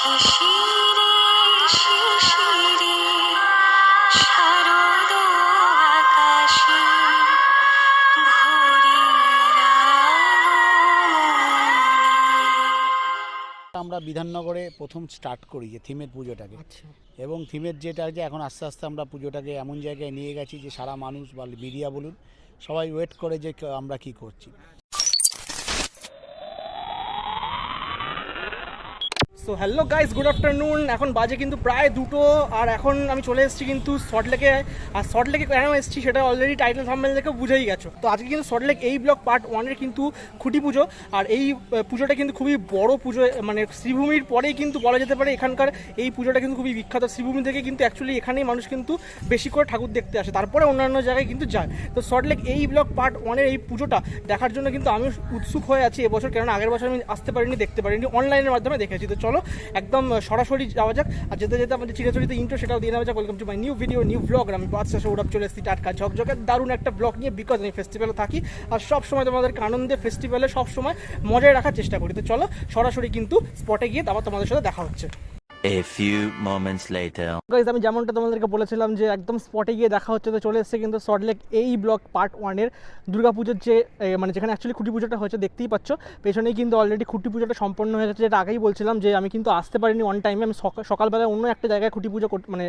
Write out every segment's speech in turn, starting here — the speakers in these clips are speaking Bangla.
শিশিরে শিশিরে শারদ আকাশে ভোরের আগমনে। আমরা বিধাননগরে প্রথম স্টার্ট করি যে থিমের পুজোটাকে। এবং থিমের যেটা যে এখন আস্তে আস্তে আমরা পুজোটাকে এমন জায়গায় নিয়ে গেছি যে সারা মানুষ বা মিডিয়া বলুন সবাই ওয়েট করে যে আমরা কি করছি। So hello guys, good afternoon. এখন বাজে কিন্তু প্রায় 2টো, আর এখন আমি চলে এসেছি কিন্তু সল্টলেকে। আর সল্টলেকে কেন এসেছি সেটা অলরেডি টাইটেল থাম্বনেল দেখে বুঝেই গেছো। তো আজকে কিন্তু সল্টলেক এই ব্লক পার্ট 1-এর কিন্তু খুঁটি পুজো। আর এই পুজোটা কিন্তু খুবই বড় পুজো, মানে শ্রীভূমির পরেই কিন্তু বলা যেতে পারে এখানকার এই পুজোটা কিন্তু খুবই বিখ্যাত। শ্রীভূমি থেকে কিন্তু অ্যাকচুয়ালি এখানেই মানুষ কিন্তু বেশি করে ঠাকুর দেখতে আসে, তারপরে অন্যান্য জায়গায় কিন্তু যায়। তো সল্টলেক এই ব্লক পার্ট 1-এর এই পুজোটা দেখার জন্য কিন্তু আমি উৎসুক হয়ে আছি এবছর, কেননা আগের বছর আমি আসতে পারিনি, দেখতে পারিনি, অনলাইনের মাধ্যমে দেখেছি। তো চলো একদম সরাসরি যাওয়া যাক। আর যেতে যেতে আমাদের চিরাচরিত ইন্ট্রো সেটাও দিয়ে নেওয়া যাক। Welcome to my new video, new blog. আর আমি বাদশা সৌরভ চলে এসেছি টাটকা ঝকঝকে দারুণ একটা ব্লগ নিয়ে, বিকজ আমি ফেস্টিভ্যালে থাকি আর সব সময় তোমাদেরকে আনন্দে ফেস্টিভ্যালে সব সময় মজায় রাখার চেষ্টা করি। তো চলো সরাসরি কিন্তু স্পটে গিয়ে তারপর তোমাদের সাথে দেখা হচ্ছে। A few moments later. Guys, আমি যেমনটা তোমাদেরকে বলেছিলাম যে একদম স্পটে গিয়ে দেখা হচ্ছে, তো চলে এসেছে কিন্তু সল্টলেক এই ব্লক পার্ট 1-এর দুর্গাপুজোর যে মানে যেখানে অ্যাকচুয়ালি খুঁটি পুজোটা হয়েছে, দেখতেই পাচ্ছ পেছনেই কিন্তু অলরেডি খুঁটি পুজোটা সম্পন্ন হয়ে গেছে। যেটা আগেই বলছিলাম যে আমি কিন্তু আসতে পারিনি অন টাইমে, আমি সকালবেলায় অন্য একটা জায়গায় খুঁটি পুজো মানে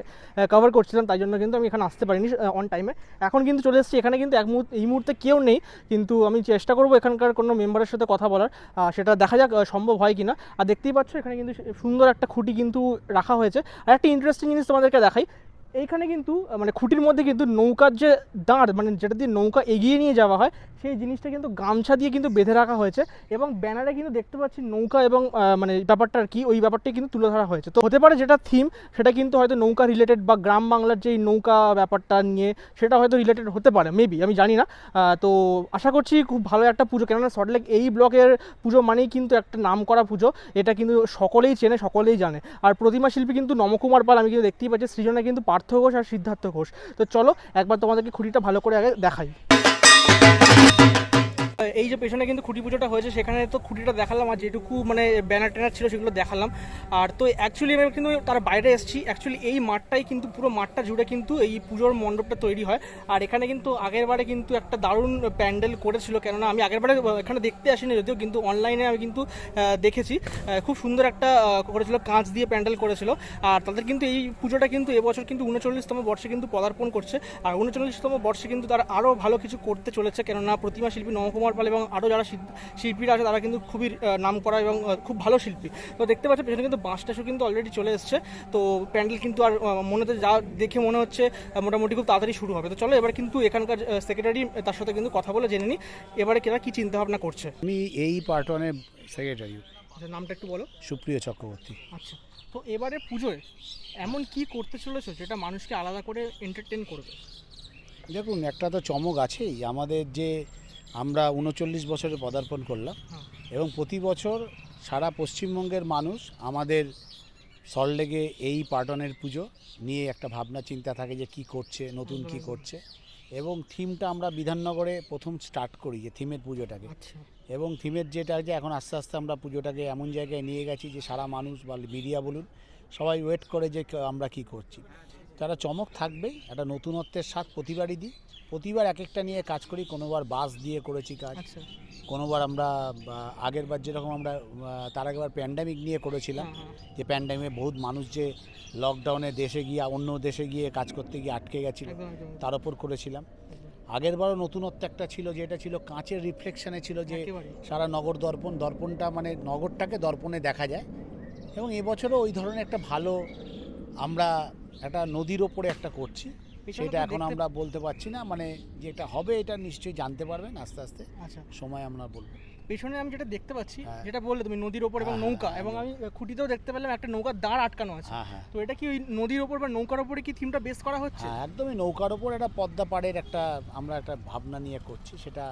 কভার করছিলাম, তাই জন্য কিন্তু আমি এখানে আসতে পারিনি অন টাইমে। এখন কিন্তু চলে এসেছি এখানে, কিন্তু এই মুহূর্তে কেউ নেই, কিন্তু আমি চেষ্টা করবো এখানকার কোনো মেম্বারের সাথে কথা বলার, সেটা দেখা যাক সম্ভব হয় কিনা। আর দেখতেই পাচ্ছ এখানে কিন্তু সুন্দর একটা খুঁটি কিন্তু রাখা হয়েছে। আর একটা ইন্টারেস্টিং জিনিস তোমাদেরকে দেখাই, এইখানে কিন্তু মানে খুঁটির মধ্যে কিন্তু নৌকার যে দাঁড়, মানে যেটা দিয়ে নৌকা এগিয়ে নিয়ে যাওয়া হয়, সেই জিনিসটা কিন্তু গামছা দিয়ে কিন্তু বেঁধে রাখা হয়েছে। এবং ব্যানারে কিন্তু দেখতে পাচ্ছি নৌকা এবং মানে ব্যাপারটা আর কি, ওই ব্যাপারটাই কিন্তু তুলে ধরা হয়েছে। তো হতে পারে যেটা থিম সেটা কিন্তু হয়তো নৌকা রিলেটেড, বা গ্রাম বাংলার যেই নৌকা ব্যাপারটা নিয়ে সেটা হয়তো রিলেটেড হতে পারে, মেবি, আমি জানি না। তো আশা করছি খুব ভালো একটা পুজো, কেননা সল্টলেক এই ব্লকের পুজো মানেই কিন্তু একটা নাম করা পুজো, এটা কিন্তু সকলেই চেনে, সকলেই জানে। আর প্রতিমা শিল্পী কিন্তু নমকুমার পাল, আমি কিন্তু দেখতেই পাচ্ছি, সৃজনে কিন্তু পার্থ ঘোষ আর সিদ্ধার্থ ঘোষ। তো চলো একবার তোমাদেরকে খুঁটিটা ভালো করে আগে দেখাই। এই যে পেছনে কিন্তু খুঁটি পুজোটা হয়েছে, সেখানে তো খুঁটিটা দেখালাম, আর যেটুকু মানে ব্যানার ট্যানার ছিল সেগুলো দেখালাম। আর তো অ্যাকচুয়ালি আমি কিন্তু তার বাইরে এসেছি। অ্যাকচুয়ালি এই মাঠটাই কিন্তু, পুরো মাঠটা জুড়ে কিন্তু এই পুজোর মণ্ডপটা তৈরি হয়। আর এখানে কিন্তু আগেরবারে কিন্তু একটা দারুণ প্যান্ডেল করেছিল, কেননা আমি আগেরবারে এখানে দেখতে আসিনি যদিও, কিন্তু অনলাইনে আমি কিন্তু দেখেছি খুব সুন্দর একটা করেছিল, কাঁচ দিয়ে প্যান্ডেল করেছিল। আর তাদের কিন্তু এই পুজোটা কিন্তু এবছর কিন্তু 39তম বর্ষে কিন্তু পদার্পণ করছে। আর 39তম বর্ষে কিন্তু তারা আরও ভালো কিছু করতে চলেছে, কেননা প্রতিমা শিল্পী নমকুমার পাল এবং আরও যারা শিল্পীরা আছে তারা কিন্তু খুবই নাম করা এবং খুব ভালো শিল্পী। তো দেখতে পাচ্ছ পেছনে কিন্তু বাঁশ টাসও কিন্তু অলরেডি চলে এসছে। তো প্যান্ডেল কিন্তু আর মনেতে যা দেখে মনে হচ্ছে মোটামুটি খুব তাড়াতাড়ি শুরু হবে। তো চলো এবার কিন্তু এখানকার সেক্রেটারি, তার সাথে কিন্তু কথা বলে জেনে নিই এবারে কেরা কী চিন্তাভাবনা করছে। আমি এই পার্ট 1-এর সেক্রেটারি। নামটা একটু বলো। সুপ্রিয় চক্রবর্তী। আচ্ছা, তো এবারে পুজোয় এমন কি করতে চলেছো যেটা মানুষকে আলাদা করে এন্টারটেন করবে? দেখুন, একটা তো চমক আছেই আমাদের, যে আমরা 39 বছরে পদার্পণ করলাম এবং প্রতি বছর সারা পশ্চিমবঙ্গের মানুষ আমাদের সল্টলেকে এই পার্ট 1-এর পুজো নিয়ে একটা ভাবনা চিন্তা থাকে যে কি করছে, নতুন কি করছে। এবং থিমটা আমরা বিধাননগরে প্রথম স্টার্ট করি যে থিমের পুজোটাকে। এবং থিমের যেটা যে এখন আস্তে আস্তে আমরা পুজোটাকে এমন জায়গায় নিয়ে গেছি যে সারা মানুষ বা মিডিয়া বলুন সবাই ওয়েট করে যে আমরা কি করছি। তারা চমক থাকবেই, একটা নতুনত্বের স্বাদ প্রতিবারই দিই। প্রতিবার এক একটা নিয়ে কাজ করি। কোনোবার বাস দিয়ে করেছি কাজ, কোনোবার আমরা আগের বার যেরকম আমরা তার আগেবার প্যান্ডামিক নিয়ে করেছিলাম, যে প্যান্ডামিকে বহুত মানুষ যে লকডাউনে দেশে গিয়ে অন্য দেশে গিয়ে কাজ করতে গিয়ে আটকে গেছিল, তার ওপর করেছিলাম। আগেরবারও নতুনত্ব একটা ছিল, যেটা ছিল কাঁচের রিফ্লেকশানে ছিল, যে সারা নগর দর্পণটা মানে নগরটাকে দর্পণে দেখা যায়। এবং এবছরও ওই ধরনের একটা ভালো আমরা একটা নদীর ওপরে একটা করছি, সেটা এখন আমরা বলতে পারছি না, মানে যেটা হবে এটা নিশ্চয়ই জানতে পারবেন আস্তে আস্তে। আচ্ছা, সময় আমরা বলবো। পেছনে আমি যেটা দেখতে পাচ্ছি, যেটা বললে তুমি নদীর ওপর এবং নৌকা, এবং আমি খুঁটিতেও দেখতে পেলাম একটা নৌকার দাঁড় আটকানো আছে। তো এটা কি ওই নদীর ওপর বা নৌকার ওপরে কি থিমটা বেস করা হচ্ছে? একদমই নৌকার ওপর একটা পদ্মা পাড়ের একটা আমরা একটা ভাবনা নিয়ে করছি, সেটা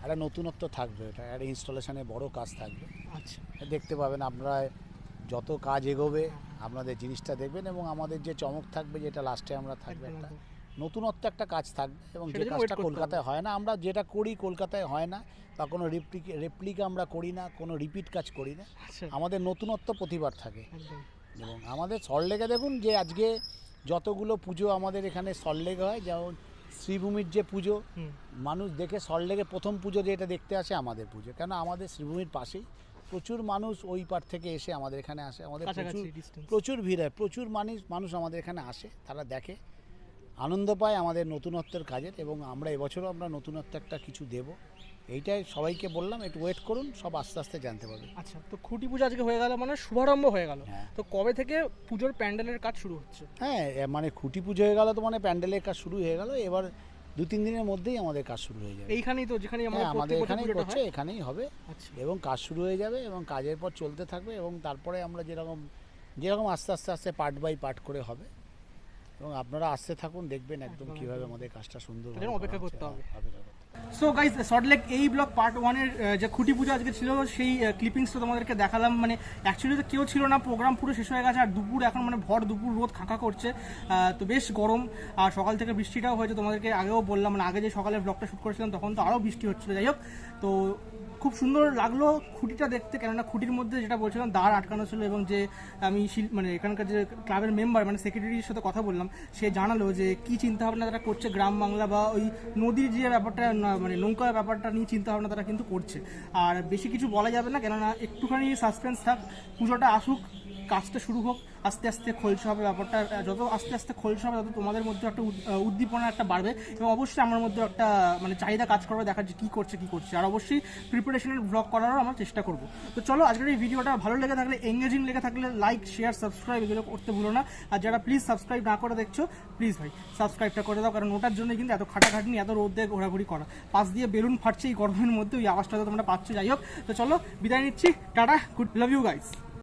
একটা নতুনত্ব থাকবে, এটা একটা ইনস্টলেশনে বড় কাজ থাকবে। আচ্ছা, দেখতে পাবেন আপনারা, যত কাজ এগোবে আপনাদের জিনিসটা দেখবেন, এবং আমাদের যে চমক থাকবে যেটা লাস্টে আমরা থাকবে একটা নতুনত্ব একটা কাজ থাকবে এবং যে সেটার জন্য কাজটা wait করতে কলকাতায় হয় না, আমরা যেটা করি কলকাতায় হয় না, বা কোনো রেপ্লিকা আমরা করি না, কোনো রিপিট কাজ করি না। আচ্ছা আমাদের নতুনত্ব প্রতিবার থাকে। একদম এবং আমাদের সল্টলেকে দেখুন যে আজকে যতগুলো পুজো আমাদের এখানে সল্টলেকে হয়, যেমন শ্রীভূমির যে পুজো, হুম মানুষ দেখে সল্টলেকে প্রথম পুজো যেটা দেখতে আসে আমাদের পুজো, কেন আমাদের শ্রীভূমির পাশেই প্রচুর মানুষ ওই পার থেকে এসে আমাদের এখানে আসে, আমাদের কাছাকাছি প্রচুর ডিস্টেন্স প্রচুর ভিড় হয়, প্রচুর মানুষ আমাদের এখানে আসে, তারা দেখে আনন্দ পায় আমাদের নতুনত্বের কাজের। এবং আমরা এবছরও আমরা নতুনত্ব একটা কিছু দেব, এইটাই সবাইকে বললাম, একটু ওয়েট করুন, সব আস্তে আস্তে জানতে পারবে। আচ্ছা তো খুঁটি পুজো আজকে হয়ে গেল মানে শুভারম্ভ হয়ে গেল হ্যাঁ। তো কবে থেকে পুজোর প্যান্ডেলের কাজ শুরু হচ্ছে হ্যাঁ, মানে খুঁটি পুজো হয়ে গেল তো মানে প্যান্ডেলের কাজ শুরু হয়ে গেল, এবার 2-3 দিনের মধ্যেই আমাদের কাজ শুরু হয়ে যাবে। এইখানেই তো যেখানে হ্যাঁ, আমাদের আমাদের প্রত্যেক বছর এখানেই পুজোটা করছে, হয় এখানেই হবে আচ্ছা এবং কাজ শুরু হয়ে যাবে এবং কাজের পর চলতে থাকবে এবং তারপরে আমরা যেরকম আস্তে আস্তে পার্ট বাই পার্ট করে হবে এবং আপনারা আসতে থাকুন, দেখবেন একদম কীভাবে আমাদের কাজটা সুন্দর তাহলে অপেক্ষা করতে হবে। অপেক্ষা করতে হবে। সো গাইজ সল্টলেক এই ব্লক পার্ট 1-এর যে খুঁটি পুজো আজকে ছিল সেই ক্লিপিংসটা তোমাদেরকে দেখালাম। মানে অ্যাকচুয়ালি তো কেউ ছিল না, প্রোগ্রাম পুরো শেষ হয়ে গেছে আর দুপুর এখন মানে ভর দুপুর রোদ খাঁকা করছে, তো বেশ গরম আর সকাল থেকে বৃষ্টিটাও হয়েছে, তোমাদেরকে আগেও বললাম, মানে আগে যে সকালে ব্লগটা শ্যুট করেছিলাম তখন তো আরও বৃষ্টি হচ্ছিল। যাই হোক, তো খুব সুন্দর লাগলো খুঁটিটা দেখতে, কেননা খুঁটির মধ্যে যেটা বলছিলাম দাঁড় আটকানো ছিল এবং যে আমি মানে এখানকার যে ক্লাবের মেম্বার মানে সেক্রেটারির সাথে কথা বললাম, সে জানালো যে কী চিন্তাভাবনা তারা করছে গ্রাম বাংলা বা ওই নদীর যে ব্যাপারটা মানে নৌকার ব্যাপারটা নিয়ে চিন্তাভাবনা তারা কিন্তু করছে। আর বেশি কিছু বলা যাবে না, কেননা একটুখানি সাসপেন্স থাক, পুজোটা আসুক, কাজটা শুরু হোক, আস্তে আস্তে খোলসা হবে ব্যাপারটা, যত আস্তে আস্তে খোলসা হবে তত তোমাদের মধ্যে একটা উদ্দীপনা একটা বাড়বে এবং অবশ্যই আমার মধ্যে একটা মানে চাহিদা কাজ করবে দেখার যে কী করছে আর অবশ্যই প্রিপারেশনের ব্লগ করারও আমরা চেষ্টা করবো। তো চলো, আজকের এই ভিডিওটা ভালো লেগে থাকলে, এঙ্গেজিং লেগে থাকলে লাইক শেয়ার সাবস্ক্রাইব এগুলো করতে ভুলো না। আর যারা প্লিজ সাবস্ক্রাইব না করে দেখছো, প্লিজ ভাই সাবস্ক্রাইবটা করে দাও, কারণ ওটার জন্য কিন্তু এত খাটাখাটনি, এত রোদ দিয়ে ঘোরাঘুরি করা, পাশ দিয়ে বেলুন ফাটছে এই গরমের মধ্যে, ওই আওয়াজটা তো তোমরা পাচ্ছ। যাই হোক, তো চলো বিদায় নিচ্ছি, tata, good, love you guys.